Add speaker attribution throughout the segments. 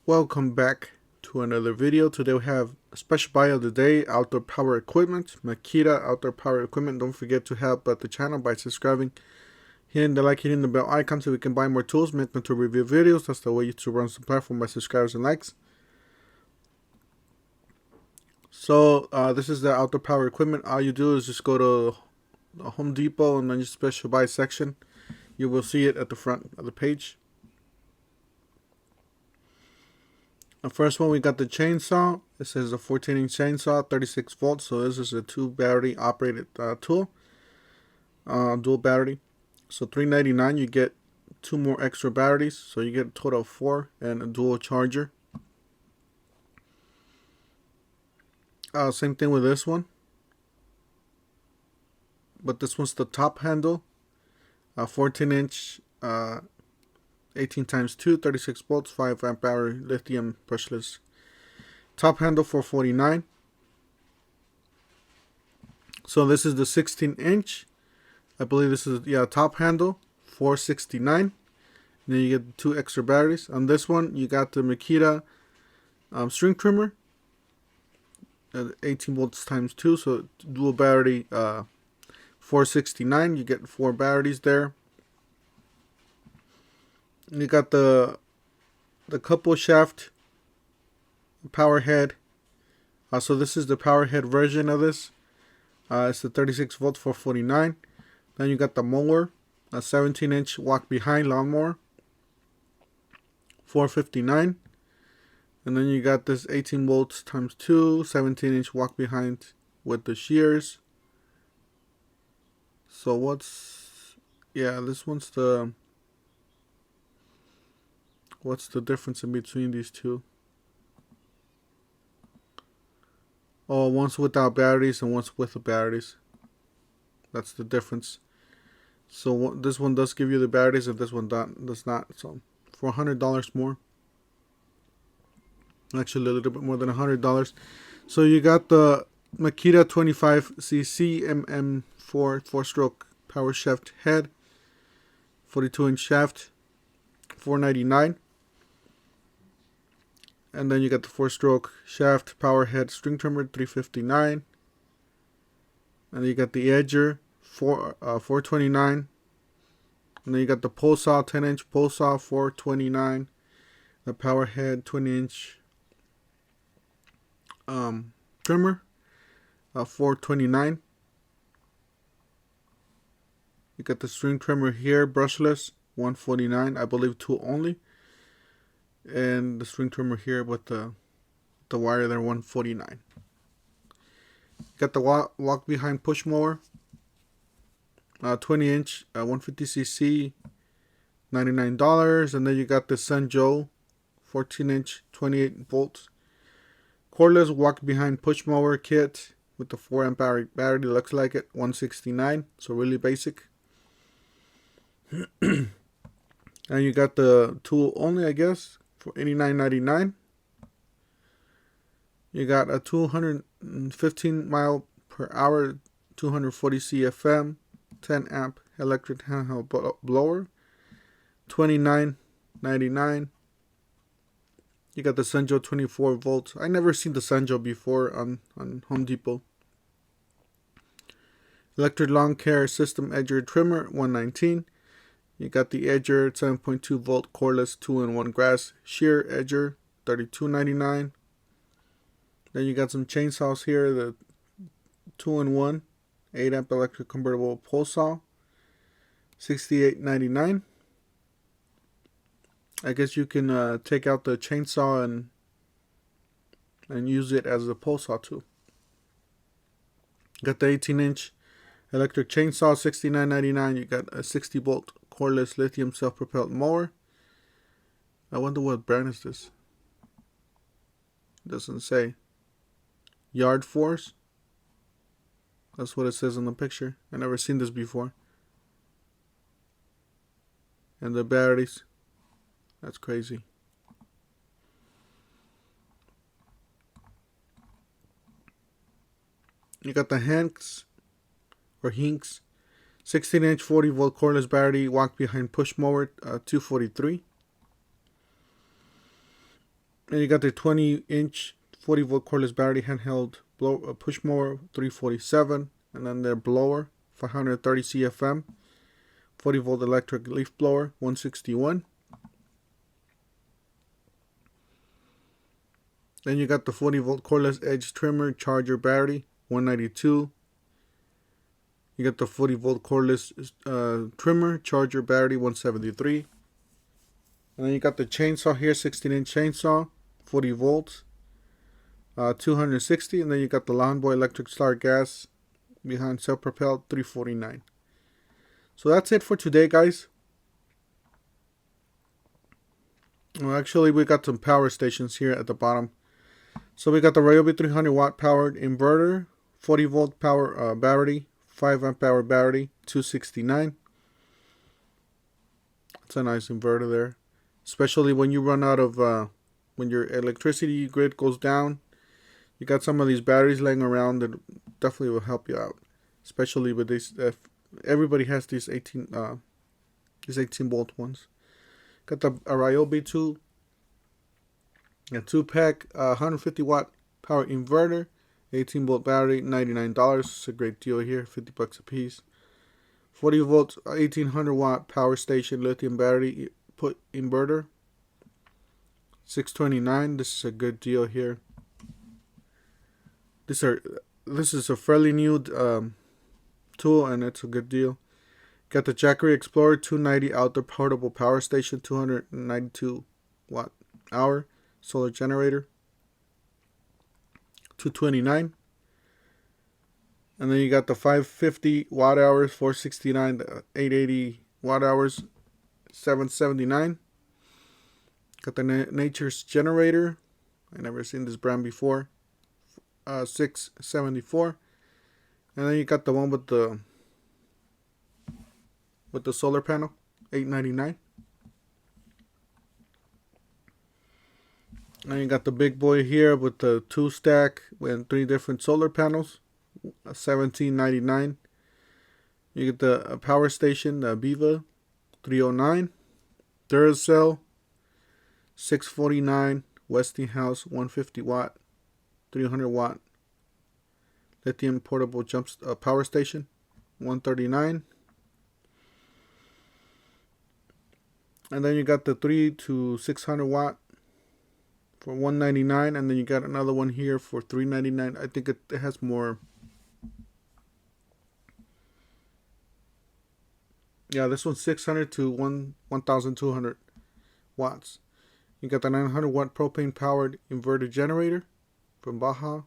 Speaker 1: Welcome back to another video. Today we have a special buy of the day, outdoor power equipment, Makita outdoor power equipment. Don't forget to help out the channel by subscribing, hitting the like, hitting the bell icon so we can buy more tools, make them to review videos. That's the way YouTube runs the platform, by subscribers and likes. So this is the outdoor power equipment. All you do is just go to the Home Depot and then your special buy section. You will see it at the front of the page. The first one, we got the chainsaw. It says a 14-inch chainsaw, 36 volts. So this is a 2-battery operated tool, dual battery. So $3.99, you get 2 more extra batteries. So you get a total of 4 and a dual charger. Same thing with this one, but this one's the top handle, 14-inch, 18 times 2, 36 volts, 5 amp hour lithium brushless. Top handle for $49. So this is the 16-inch. I believe this is top handle, $469. Then you get 2 extra batteries. On this one, you got the Makita string trimmer, 18 volts times 2, so dual battery, $469. You get 4 batteries there. You got the couple shaft power head. So this is the power head version of this. It's the 36 volts for $49. Then you got the mower, a 17-inch walk behind lawnmower, $459. And then you got this 18 volts times 2, 17-inch walk behind with the shears. So this one's the, what's the difference in between these two? Oh, one's without batteries and one's with the batteries. That's the difference. So this one does give you the batteries and this one does not. So for $100 more. Actually a little bit more than $100. So you got the Makita 25cc MM4 4-stroke power shaft head, 42-inch shaft, $499. And then you got the 4-stroke shaft power head string trimmer, $359. And then you got the edger, $429. And then you got the pole saw, 10-inch pole saw, $429. The power head 20-inch trimmer, $429. You got the string trimmer here, brushless, $149. I believe 2 only. And the string trimmer here with the wire there, $149. You got the walk behind push mower, 20-inch, 150cc, $99. And then you got the Joby 14-inch, 28 volts cordless walk behind push mower kit with the 4 amp hour battery. Looks like it, $169. So really basic. And you got the tool only, I guess, for $89.99. You got a 215 mile per hour, 240 CFM, 10 amp electric handheld blower, $29.99. You got the Joby 24 volts. I never seen the Joby before on Home Depot. Electric lawn care system edger trimmer, $119. You got the edger 7.2 volt cordless 2-in-1 grass shear edger, $32.99. Then you got some chainsaws here, the 2-in-1 8 amp electric convertible pole saw, $68.99. I guess you can take out the chainsaw and use it as a pole saw too. Got the 18-inch electric chainsaw, $69.99. You got a 60 volt cordless lithium self-propelled mower. I wonder what brand is this. It doesn't say. Yard Force. That's what it says in the picture. I never seen this before. And the batteries. That's crazy. You got the Hinks 16-inch 40 volt cordless battery walk behind push mower, $243. And you got the 20-inch 40-volt cordless battery handheld push mower, 347, and then their blower, 530 CFM, 40-volt electric leaf blower, 161. Then you got the 40-volt cordless edge trimmer charger battery, 192. You got the 40-volt cordless trimmer charger battery, 173. And then you got the chainsaw here, 16-inch chainsaw, 40 volts, 260. And then you got the Lawn Boy electric start gas behind Self-Propelled, 349. So that's it for today, guys. Well, actually, we got some power stations here at the bottom. So we got the Joby 300 watt powered inverter, 40 volt power battery, 5 amp hour battery, 269. It's a nice inverter there, especially when you run out of when your electricity grid goes down. You got some of these batteries laying around that definitely will help you out, especially with these. Everybody has these 18 volt ones. Got the Ryobi 2. A 2-pack 150 watt power inverter, 18 volt battery, $99. It's a great deal here, $50 a piece. 40 volt 1800 watt power station lithium battery inverter, $629. This is a good deal here. This is a fairly new tool, and it's a good deal. Got the Jackery Explorer 290 outdoor portable power station, 292 watt hour solar generator, $229. And then you got the 550 watt hours, 469, 880 watt hours, $779. Got the Nature's generator. I never seen this brand before, $674. And then you got the one with the solar panel, $899. And you got the big boy here with the 2-stack and 3 different solar panels, $17.99. You get the power station, the Viva, $309. Duracell, $649. Westinghouse, 150 watt, 300 watt. Lithium portable power station, $139. And then you got the 3 to 600 watt for $199, and then you got another one here for $399. I think it has more. Yeah, this one's 600 to 1,200 watts. You got the 900 watt propane powered inverter generator from Baja,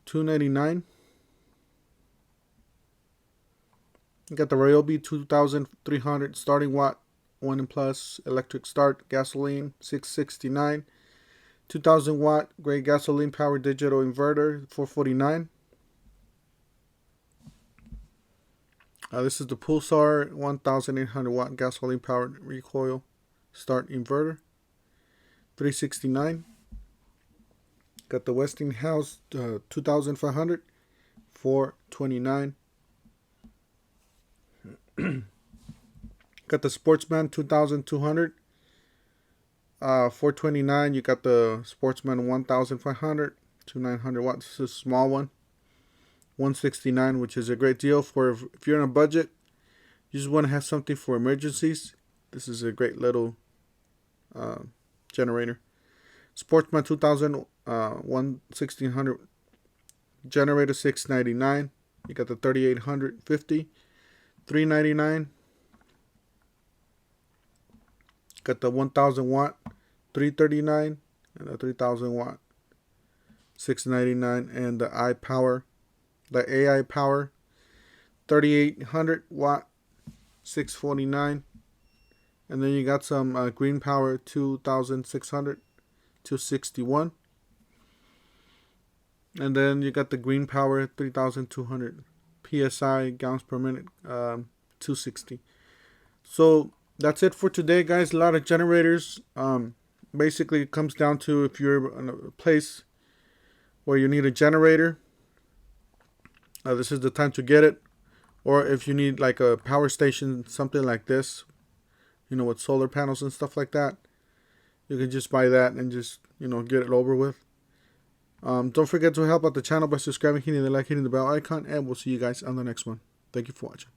Speaker 1: $299. You got the Ryobi 2300 starting watt 1 plus electric start gasoline, $669. 2000 watt gray gasoline powered digital inverter, $449. This is the Pulsar 1800 watt gasoline powered recoil start inverter, $369. Got the Westinghouse 2500, $429. Got the Sportsman 2200, $429. You got the Sportsman 1500 to 900 watts. This is a small one, $169, which is a great deal for if you're on a budget. You just want to have something for emergencies. This is a great little generator. Sportsman 2000 1600 generator, $699. You got the 3850, $399. Got the 1000 watt, $339, and the 3000 watt, $699, and the AI power, 3800 watt, $649. And then you got some green power 2600, $261. And then you got the green power 3200 psi gallons per minute, $260. So that's it for today, guys. A lot of generators. Basically, it comes down to if you're in a place where you need a generator, this is the time to get it. Or if you need like a power station, something like this, with solar panels and stuff like that, you can just buy that and just, you know, get it over with. Don't forget to help out the channel by subscribing, hitting the like, hitting the bell icon, and we'll see you guys on the next one. Thank you for watching.